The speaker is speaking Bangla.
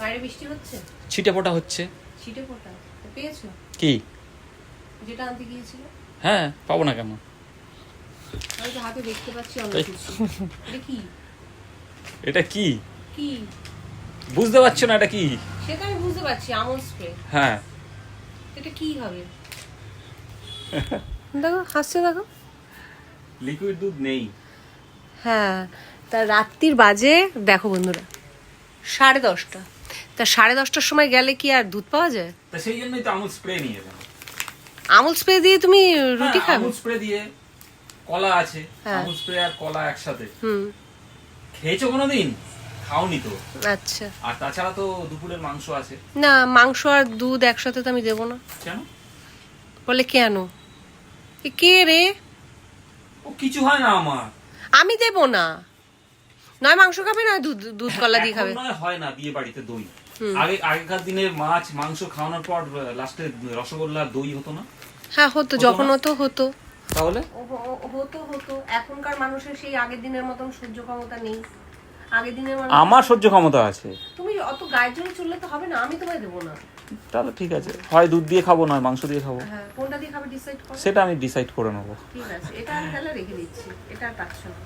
বাইরে বৃষ্টি হচ্ছে? ছিটে ফোঁটা হচ্ছে। ছিটে ফোঁটা পেয়েছো? কি? যেটা আনতে গিয়েছিলে? হ্যাঁ, পাবো না কেন? আমি তো হাতে দেখতে পাচ্ছি অন্য কিছু। এটা কি? এটা কি কি বুঝতে পারছো না? এটা কি? সেটা আমি বুঝতে পারছি, আমল স্প্রে। হ্যাঁ। এটা কি হবে? দেখো হাসছে, দেখো। লিকুইড দুধ নেই। হ্যাঁ, তা রাত্রির বাজে দেখো বন্ধুরা 10:30। তা 10:30টার সময় গেলে কি আর দুধ পাওয়া যায়? তা সেই জন্যই তো আমুল স্প্রে নিয়ে এলাম। আমুল স্প্রে দিয়ে তুমি রুটি খাবে? আমুল স্প্রে দিয়ে, কলা আছে, হ্যাঁ। আমুল স্প্রে আর কলা একসাথে। হুম, খেয়েছো কোনোদিন? খাওনি তো। আচ্ছা। আর তাছাড়া তো দুপুরের মাংস আছে। না, মাংস আর দুধ একসাথে তো আমি দেবো না। কেন? বলে কেন? এ কে রে? ও কিছু হয় না আমার। আমি দেবো না। নয় মাংস খাবে, না দুধ দুধ কলা দিয়ে খাবে। এখন নয় হয় না বিয়ে বাড়িতে দই। আগেকার দিনে মাছ মাংস খাওয়ানোর পর লাস্টে রসগোল্লা দই হতো না? হ্যাঁ হতো, যখন হতো হতো। তাহলে হতো হতো। এখনকার মানুষের সেই আগের দিনের মতন সহ্য ক্ষমতা নেই। আগের দিনের মানুষ। আমার সহ্য ক্ষমতা আছে। তুমি অত গায়ের জোরে চললে তো হবে না, আমি তোমায় দেবো না। তাহলে ঠিক আছে, হয় দুধ দিয়ে খাবো নয় মাংস দিয়ে খাবো। হ্যাঁ, কোনটা দিয়ে খাবে ডিসাইড করো। সেটা আমি ডিসাইড করে নেবো। ঠিক আছে, এটা আমি তাহলে রেখে দিচ্ছি, এটা আর কাটছো না।